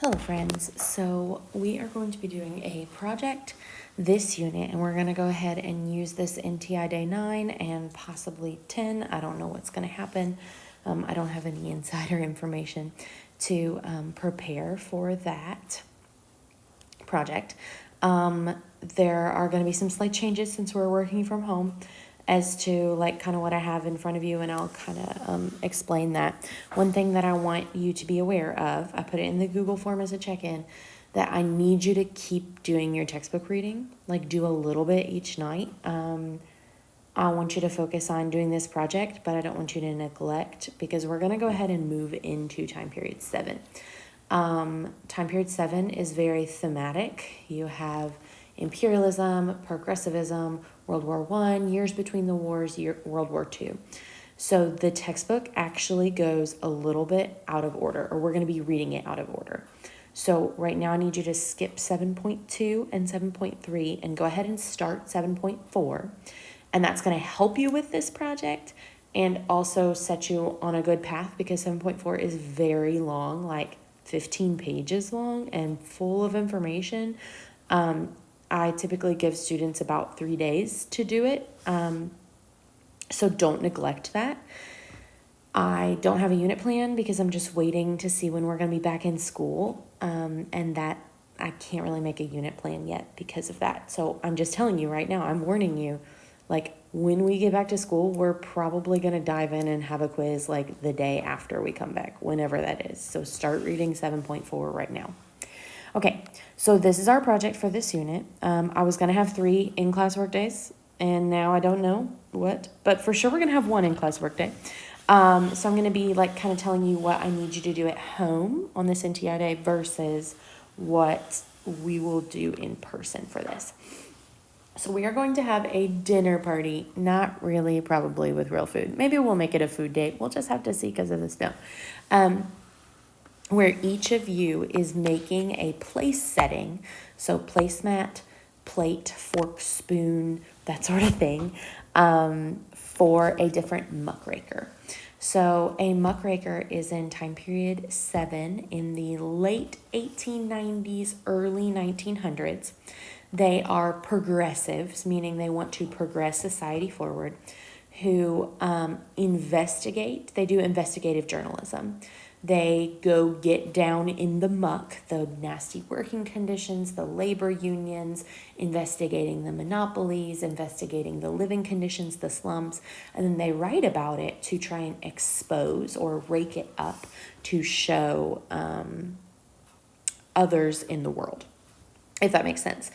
Hello friends, so we are going to be doing a project this unit and we're going to go ahead and use this NTI Day 9 and possibly 10. I don't know what's going to happen. I don't have any insider information to prepare for that project. There are going to be some slight changes since we're working from home as to like kind of what I have in front of you, and I'll kind of explain that. One thing that I want you to be aware of, I put it in the Google form as a check-in, that I need you to keep doing your textbook reading, like do a little bit each night. I want you to focus on doing this project, but I don't want you to neglect, because we're going to go ahead and move into time period 7. Time period 7 is very thematic. You have imperialism, progressivism, World War I, years between the wars, World War II. So the textbook actually goes a little bit out of order, or we're going to be reading it out of order. So right now I need you to skip 7.2 and 7.3 and go ahead and start 7.4. And that's going to help you with this project and also set you on a good path, because 7.4 is very long, like 15 pages long and full of information. I typically give students about 3 days to do it. So don't neglect that. I don't have a unit plan because I'm just waiting to see when we're going to be back in school. And that I can't really make a unit plan yet because of that. So I'm just telling you right now, I'm warning you, like when we get back to school, we're probably going to dive in and have a quiz like the day after we come back, whenever that is. So start reading 7.4 right now. Okay, so this is our project for this unit. I was going to have 3 in-class work days, and now I don't know what, but for sure we're going to have 1 in-class work day. So I'm going to be like kind of telling you what I need you to do at home on this NTI day versus what we will do in person for this. So we are going to have a dinner party, not really probably with real food. Maybe we'll make it a food date. We'll just have to see because of the snow. Where each of you is making a place setting, so placemat, plate, fork, spoon, that sort of thing, for a different muckraker. So a muckraker is in time period 7 in the late 1890s, early 1900s. They are progressives, meaning they want to progress society forward, who investigate. They do investigative journalism. They go get down in the muck, the nasty working conditions, the labor unions, investigating the monopolies, investigating the living conditions, the slums, and then they write about it to try and expose or rake it up to show others in the world, if that makes sense,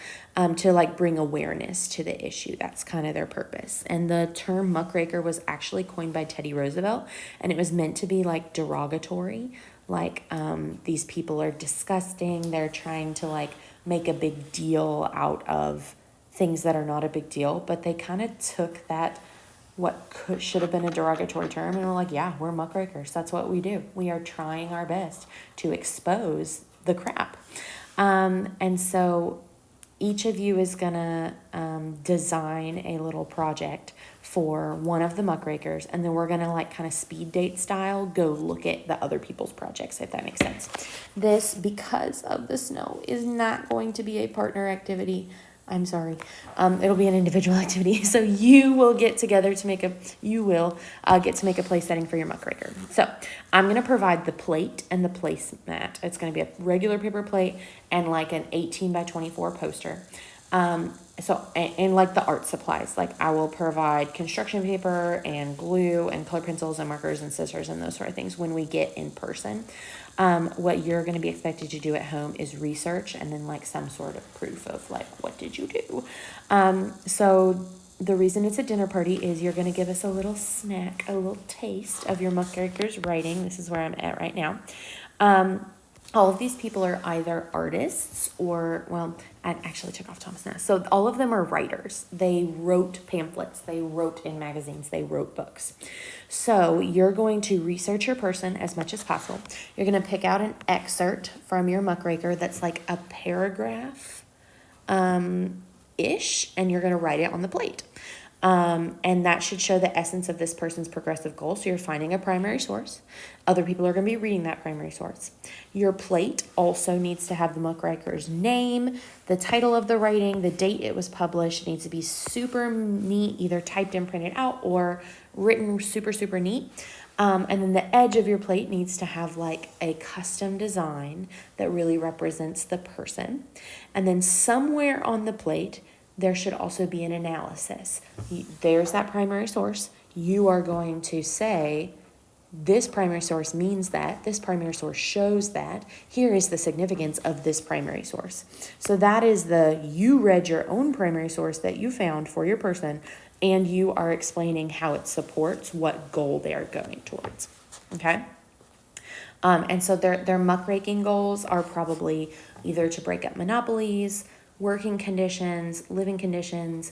to like bring awareness to the issue. That's kind of their purpose. And the term muckraker was actually coined by Teddy Roosevelt, and it was meant to be like derogatory, like these people are disgusting. They're trying to like make a big deal out of things that are not a big deal, but they kind of took that should have been a derogatory term and were like, yeah, we're muckrakers. That's what we do. We are trying our best to expose the crap. And so each of you is going to design a little project for one of the muckrakers, and then we're going to like kind of speed date style go look at the other people's projects, if that makes sense. This, because of the snow, is not going to be a partner activity. I'm sorry. It'll be an individual activity. So you will get together to make get to make a place setting for your muckraker. So I'm going to provide the plate and the placemat. It's going to be a regular paper plate and like an 18 by 24 poster. And like the art supplies, like I will provide construction paper and glue and color pencils and markers and scissors and those sort of things when we get in person. What you're going to be expected to do at home is research and then like some sort of proof of like, what did you do? So the reason it's a dinner party is you're going to give us a little snack, a little taste of your muckraker's writing. This is where I'm at right now. All of these people are either artists or, well, I actually took off Thomas Ness. So all of them are writers. They wrote pamphlets. They wrote in magazines. They wrote books. So you're going to research your person as much as possible. You're going to pick out an excerpt from your muckraker that's like a paragraph ish, and you're going to write it on the plate. And that should show the essence of this person's progressive goal. So you're finding a primary source. Other people are going to be reading that primary source. Your plate also needs to have the Muckraker's name, the title of the writing, the date it was published. It needs to be super neat, either typed and printed out or written super, super neat. And then the edge of your plate needs to have like a custom design that really represents the person. And then somewhere on the plate, there should also be an analysis. There's that primary source. You are going to say, this primary source means that, this primary source shows that, here is the significance of this primary source. So that is you read your own primary source that you found for your person, and you are explaining how it supports what goal they are going towards, okay? And so their muckraking goals are probably either to break up monopolies, working conditions, living conditions,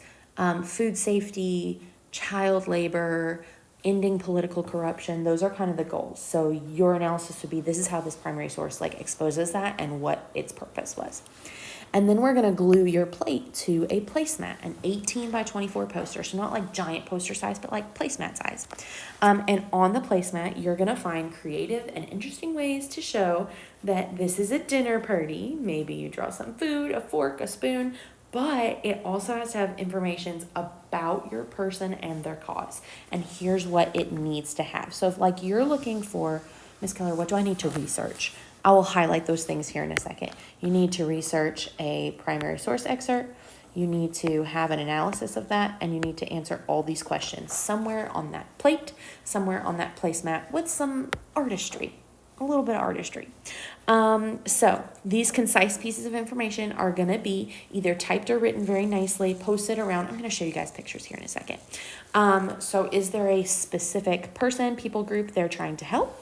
food safety, child labor, ending political corruption. Those are kind of the goals. So your analysis would be, this is how this primary source like exposes that and what its purpose was. And then we're going to glue your plate to a placemat, an 18 by 24 poster. So not like giant poster size, but like placemat size. And on the placemat, you're going to find creative and interesting ways to show that this is a dinner party. Maybe you draw some food, a fork, a spoon, but it also has to have information about your person and their cause. And here's what it needs to have. So if like you're looking for, Ms. Keller, what do I need to research? I will highlight those things here in a second. You need to research a primary source excerpt. You need to have an analysis of that, and you need to answer all these questions somewhere on that plate, somewhere on that placemat with some artistry, a little bit of artistry. So these concise pieces of information are going to be either typed or written very nicely, posted around. I'm going to show you guys pictures here in a second. So is there a specific person, people group they're trying to help?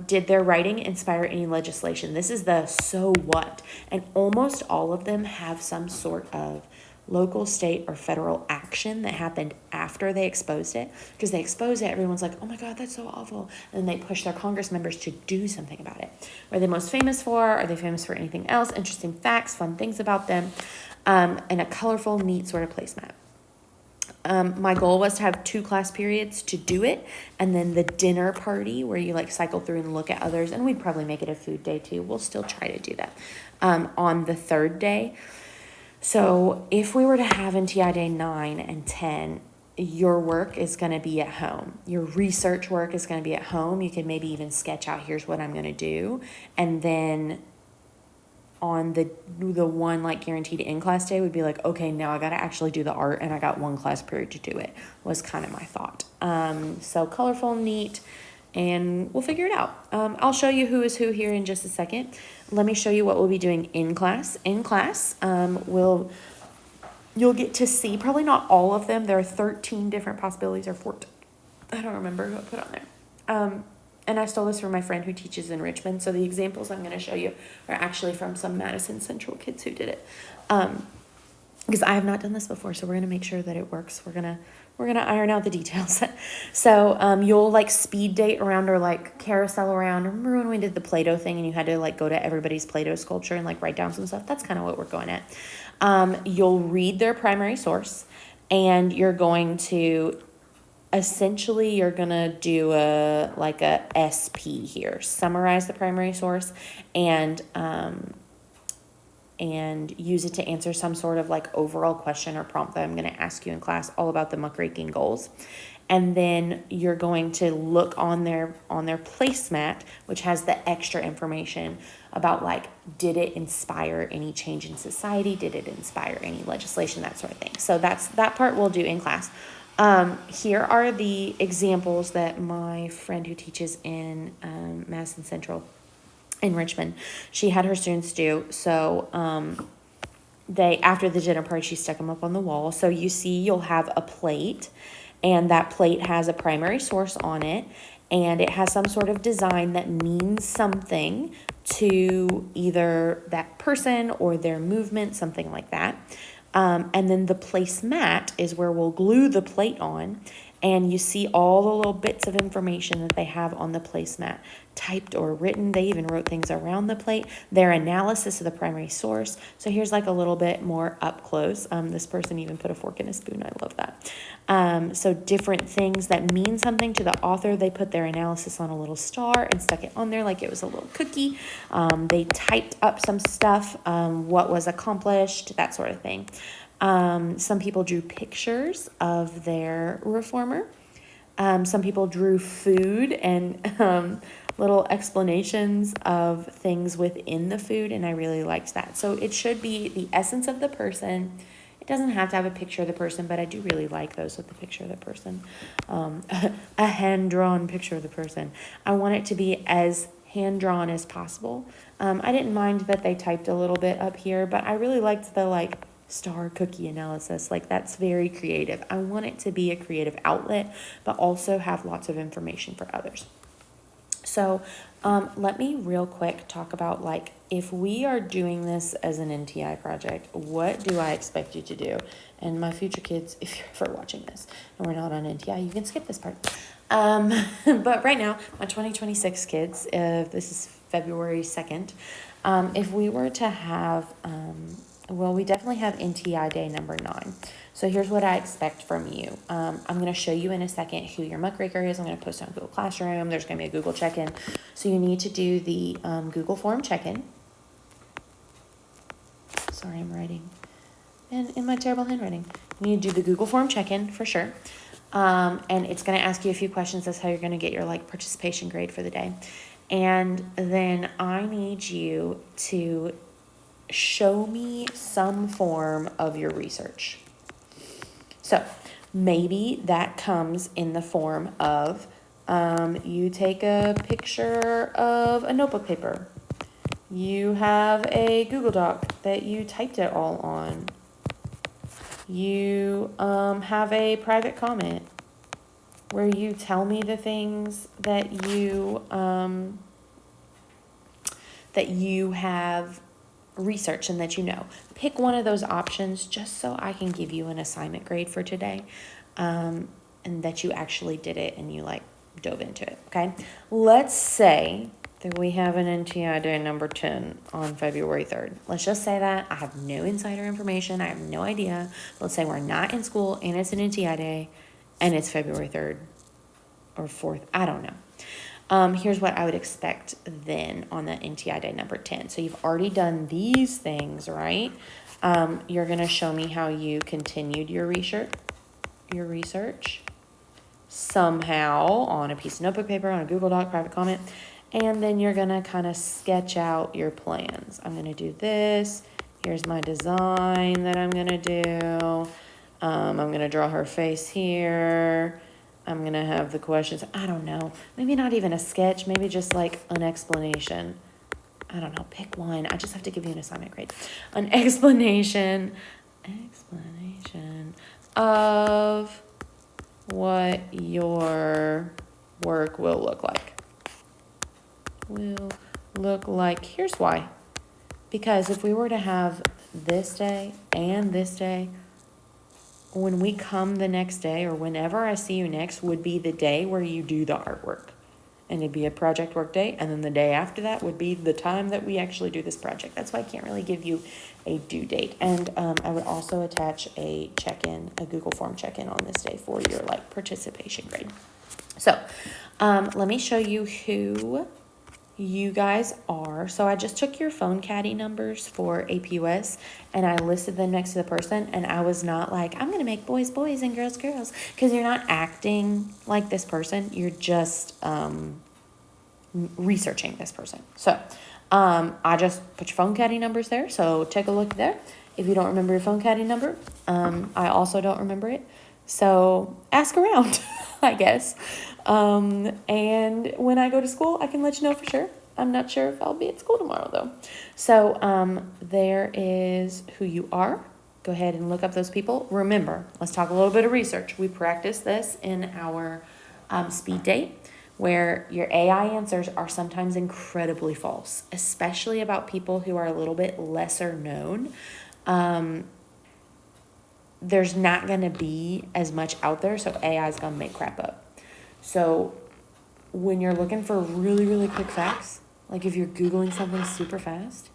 Did their writing inspire any legislation? This is the so what. And almost all of them have some sort of local, state, or federal action that happened after they exposed it. Because they exposed it, everyone's like, oh my God, that's so awful. And then they push their Congress members to do something about it. What are they most famous for? Are they famous for anything else? Interesting facts, fun things about them, and a colorful, neat sort of placemat. My goal was to have 2 class periods to do it, and then the dinner party where you like cycle through and look at others, and we'd probably make it a food day too. We'll still try to do that on the 3rd day. So if we were to have NTI Day 9 and 10, your work is going to be at home. Your research work is going to be at home. You could maybe even sketch out, here's what I'm going to do, and then on the one like guaranteed in-class day would be like, okay, now I got to actually do the art, and I got 1 class period to do it, was kind of my thought. So colorful, neat, and we'll figure it out. I'll show you who is who here in just a second. Let me show you what we'll be doing in class. In class, you'll get to see, probably not all of them. There are 13 different possibilities, or 14. I don't remember who I put on there. And I stole this from my friend who teaches in Richmond. So the examples I'm going to show you are actually from some Madison Central kids who did it. Because I have not done this before, so we're going to make sure that it works. We're gonna iron out the details. So you'll like speed date around or like carousel around. Remember when we did the Play-Doh thing and you had to like go to everybody's Play-Doh sculpture and like write down some stuff? That's kind of what we're going at. You'll read their primary source, and you're going to essentially, you're going to do a SP here, summarize the primary source, and use it to answer some sort of like overall question or prompt that I'm going to ask you in class all about the muckraking goals. And then you're going to look on their placemat, which has the extra information about like, did it inspire any change in society? Did it inspire any legislation? That sort of thing. So that part we'll do in class. Here are the examples that my friend who teaches in Madison Central in Richmond, she had her students do. So after the dinner party, she stuck them up on the wall. So you see you'll have a plate, and that plate has a primary source on it, and it has some sort of design that means something to either that person or their movement, something like that. And then the placemat is where we'll glue the plate on, And you see all the little bits of information that they have on the placemat, typed or written. They even wrote things around the plate, their analysis of the primary source. So here's like a little bit more up close. This person even put a fork in a spoon. I love that. So different things that mean something to the author, they put their analysis on a little star and stuck it on there like it was a little cookie. They typed up some stuff, what was accomplished, that sort of thing. Some people drew pictures of their reformer. Some people drew food and little explanations of things within the food, and I really liked that. So it should be the essence of the person. It doesn't have to have a picture of the person, but I do really like those with the picture of the person. A hand-drawn picture of the person. I want it to be as hand-drawn as possible. I didn't mind that they typed a little bit up here, but I really liked the star cookie analysis. That's very creative. I want it to be a creative outlet, but also have lots of information for others. So let me real quick talk about if we are doing this as an NTI project, what do I expect you to do? And my future kids, if you're ever watching this and we're not on NTI, you can skip this part. But right now, my 2026 kids, this is February 2nd, if we were to have, we definitely have NTI day number 9. So here's what I expect from you. I'm going to show you in a second who your Muckraker is. I'm going to post it on Google Classroom. There's going to be a Google check-in. So you need to do the Google form check-in. Sorry, I'm writing in my terrible handwriting. You need to do the Google form check-in for sure. And it's going to ask you a few questions. That's how you're going to get your participation grade for the day. And then I need you to show me some form of your research. So maybe that comes in the form of you take a picture of a notebook paper. You have a Google Doc that you typed it all on. You have a private comment where you tell me the things that you have research and that you know. Pick one of those options just so I can give you an assignment grade for today, and that you actually did it and you dove into it. Okay, let's say that we have an NTI day number 10 on February 3rd. Let's just say that. I have no insider information. I have no idea. Let's say we're not in school and it's an NTI day and it's February 3rd or 4th. I don't know. Here's what I would expect then on the NTI day number 10. So you've already done these things, right? You're going to show me how you continued your research somehow on a piece of notebook paper, on a Google Doc, private comment, and then you're going to kind of sketch out your plans. I'm going to do this. Here's my design that I'm going to do. I'm going to draw her face here. I'm going to have the questions. I don't know. Maybe not even a sketch. Maybe just an explanation. I don't know. Pick one. I just have to give you an assignment grade. An explanation of what your work will look like. Here's why. Because if we were to have this day and this day, when we come the next day or whenever I see you next would be the day where you do the artwork. And it'd be a project work day. And then the day after that would be the time that we actually do this project. That's why I can't really give you a due date. And I would also attach a check-in, a Google form check-in on this day for your participation grade. So let me show you who you guys are. So I just took your phone caddy numbers for APUS and I listed them next to the person, and I was not I'm going to make boys boys and girls girls, because you're not acting like this person. You're just researching this person. So I just put your phone caddy numbers there. So take a look there. If you don't remember your phone caddy number, I also don't remember it. So ask around, I guess. And when I go to school, I can let you know for sure. I'm not sure if I'll be at school tomorrow, though. So there is who you are. Go ahead and look up those people. Remember, let's talk a little bit of research. We practiced this in our speed date, where your AI answers are sometimes incredibly false, especially about people who are a little bit lesser known. there's not going to be as much out there, so AI is going to make crap up. So when you're looking for really, really quick facts, like if you're Googling something super fast,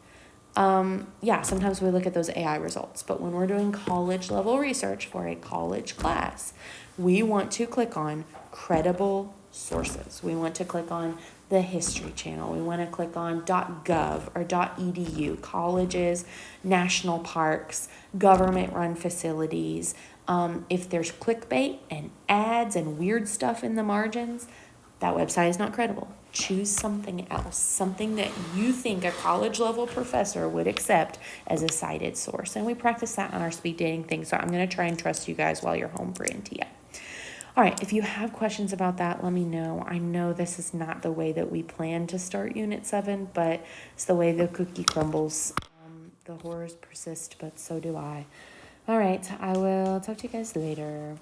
yeah, sometimes we look at those AI results. But when we're doing college level research for a college class, we want to click on credible sources. We want to click on the History Channel. We want to click on .gov or .edu, colleges, national parks, government-run facilities. If there's clickbait and ads and weird stuff in the margins, that website is not credible. Choose something else, something that you think a college level professor would accept as a cited source. And we practice that on our speed dating thing. So I'm going to try and trust you guys while you're home for NTI. All right, if you have questions about that, let me know. I know this is not the way that we plan to start Unit 7, but it's the way the cookie crumbles. The horrors persist, but so do I. All right, I will talk to you guys later.